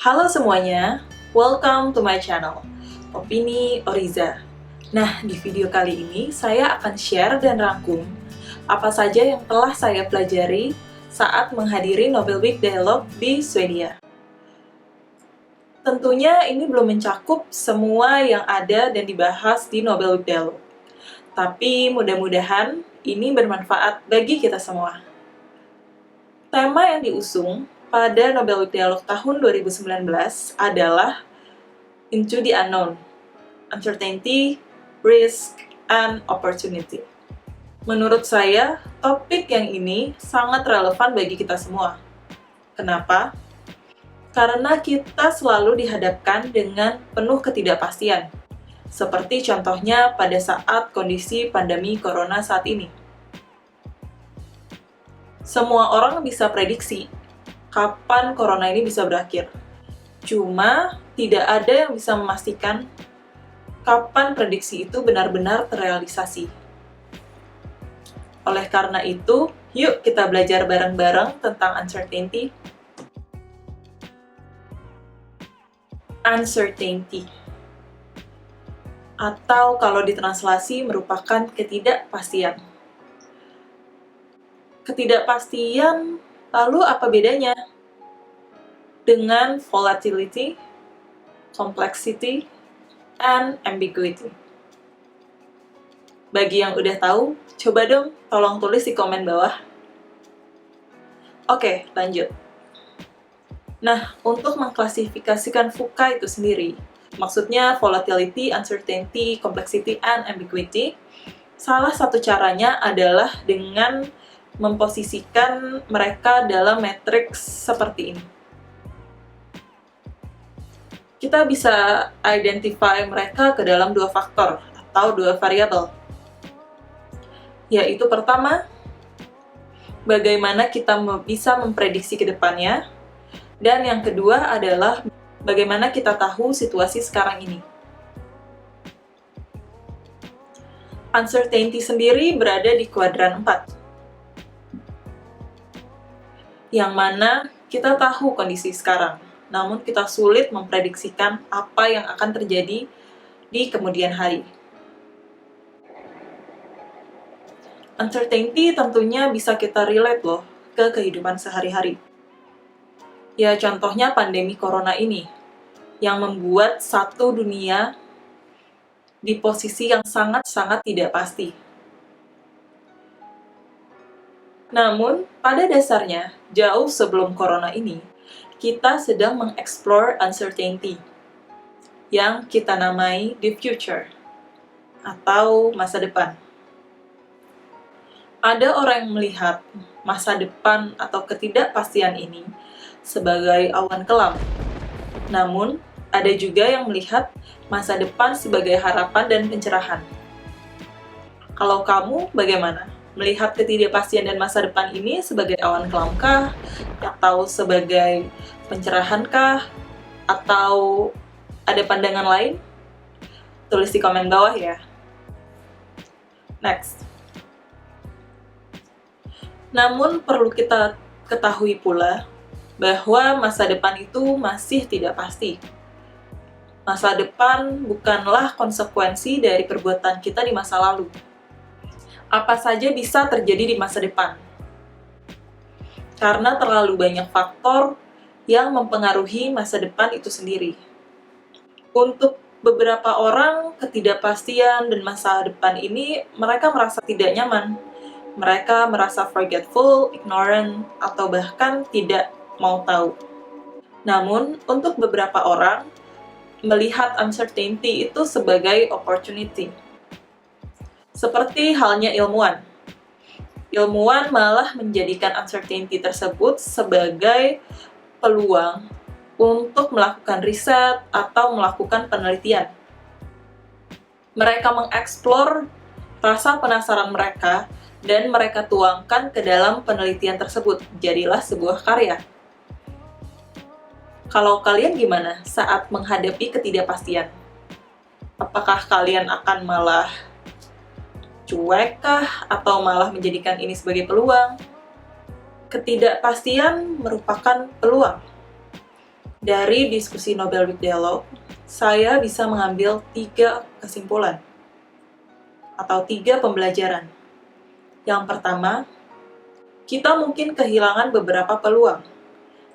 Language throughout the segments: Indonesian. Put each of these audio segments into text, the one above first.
Halo semuanya, welcome to my channel, Opini Oriza. Nah, di video kali ini saya akan share dan rangkum apa saja yang telah saya pelajari saat menghadiri Nobel Week Dialogue di Swedia. Tentunya ini belum mencakup semua yang ada dan dibahas di Nobel Week Dialogue. Tapi mudah-mudahan ini bermanfaat bagi kita semua. Tema yang diusung pada Nobel Week Dialogue tahun 2019 adalah Into the Unknown, Uncertainty, Risk, and Opportunity. Menurut saya, topik yang ini sangat relevan bagi kita semua. Kenapa? Karena kita selalu dihadapkan dengan penuh ketidakpastian, seperti contohnya pada saat kondisi pandemi corona saat ini. Semua orang bisa prediksi kapan corona ini bisa berakhir. Cuma, tidak ada yang bisa memastikan kapan prediksi itu benar-benar terrealisasi. Oleh karena itu, yuk kita belajar bareng-bareng tentang uncertainty. Uncertainty, atau kalau ditranslasi merupakan ketidakpastian. Ketidakpastian, lalu apa bedanya dengan volatility, complexity, and ambiguity? Bagi yang udah tahu, coba dong tolong tulis di komen bawah. Oke, lanjut. Nah, untuk mengklasifikasikan VUCA itu sendiri, maksudnya volatility, uncertainty, complexity, and ambiguity, salah satu caranya adalah dengan memposisikan mereka dalam matriks seperti ini. Kita bisa identify mereka ke dalam dua faktor atau dua variabel. Yaitu pertama, bagaimana kita bisa memprediksi ke depannya, dan yang kedua adalah bagaimana kita tahu situasi sekarang ini. Uncertainty sendiri berada di kuadran 4, yang mana kita tahu kondisi sekarang, namun kita sulit memprediksikan apa yang akan terjadi di kemudian hari. Uncertainty tentunya bisa kita relate loh ke kehidupan sehari-hari. Ya contohnya pandemi corona ini, yang membuat satu dunia di posisi yang sangat-sangat tidak pasti. Namun, pada dasarnya, jauh sebelum corona ini, kita sedang mengeksplor uncertainty, yang kita namai the future, atau masa depan. Ada orang yang melihat masa depan atau ketidakpastian ini sebagai awan kelam. Namun, ada juga yang melihat masa depan sebagai harapan dan pencerahan. Kalau kamu bagaimana? Melihat ketidakpastian dan masa depan ini sebagai awan kelamkah? Atau sebagai pencerahankah? Atau ada pandangan lain? Tulis di komen bawah ya. Next. Namun perlu kita ketahui pula bahwa masa depan itu masih tidak pasti. Masa depan bukanlah konsekuensi dari perbuatan kita di masa lalu. Apa saja bisa terjadi di masa depan. Karena terlalu banyak faktor yang mempengaruhi masa depan itu sendiri. Untuk beberapa orang, ketidakpastian dan masa depan ini mereka merasa tidak nyaman. Mereka merasa forgetful, ignorant, atau bahkan tidak mau tahu. Namun, untuk beberapa orang, melihat uncertainty itu sebagai opportunity. Seperti halnya ilmuwan. Ilmuwan malah menjadikan uncertainty tersebut sebagai peluang untuk melakukan riset atau melakukan penelitian. Mereka mengeksplor rasa penasaran mereka dan mereka tuangkan ke dalam penelitian tersebut. Jadilah sebuah karya. Kalau kalian gimana saat menghadapi ketidakpastian? Apakah kalian akan malah cuek kah? Atau malah menjadikan ini sebagai peluang? Ketidakpastian merupakan peluang. Dari diskusi Nobel Week Dialogue, saya bisa mengambil 3 kesimpulan atau 3 pembelajaran. Yang pertama, kita mungkin kehilangan beberapa peluang,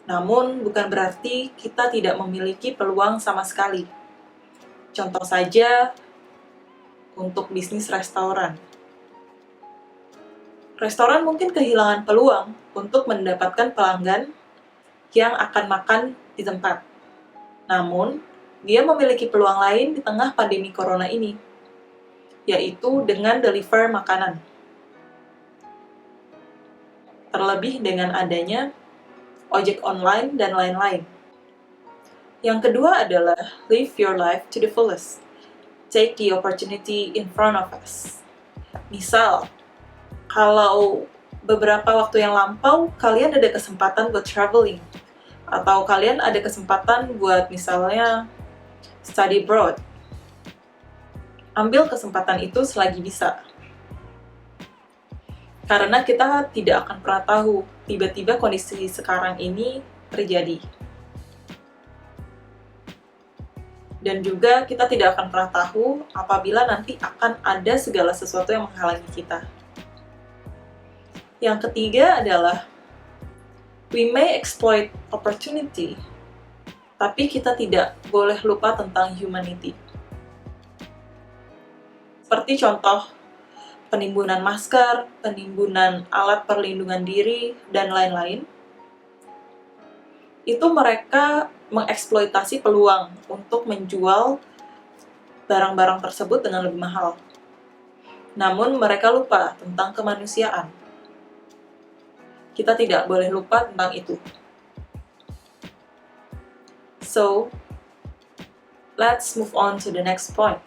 namun bukan berarti kita tidak memiliki peluang sama sekali. Contoh saja untuk bisnis restoran. Restoran mungkin kehilangan peluang untuk mendapatkan pelanggan yang akan makan di tempat. Namun, dia memiliki peluang lain di tengah pandemi corona ini, yaitu dengan deliver makanan. Terlebih dengan adanya ojek online dan lain-lain. Yang kedua adalah live your life to the fullest. Take the opportunity in front of us. Misal, kalau beberapa waktu yang lampau kalian ada kesempatan buat traveling, atau kalian ada kesempatan buat misalnya study abroad, ambil kesempatan itu selagi bisa. Karena kita tidak akan pernah tahu tiba-tiba kondisi sekarang ini terjadi. Dan juga kita tidak akan pernah tahu apabila nanti akan ada segala sesuatu yang menghalangi kita. Yang ketiga adalah we may exploit opportunity, tapi kita tidak boleh lupa tentang humanity. Seperti contoh penimbunan masker, penimbunan alat perlindungan diri, dan lain-lain. Itu mereka mengeksploitasi peluang untuk menjual barang-barang tersebut dengan lebih mahal. Namun mereka lupa tentang kemanusiaan. Kita tidak boleh lupa tentang itu. So, let's move on to the next point.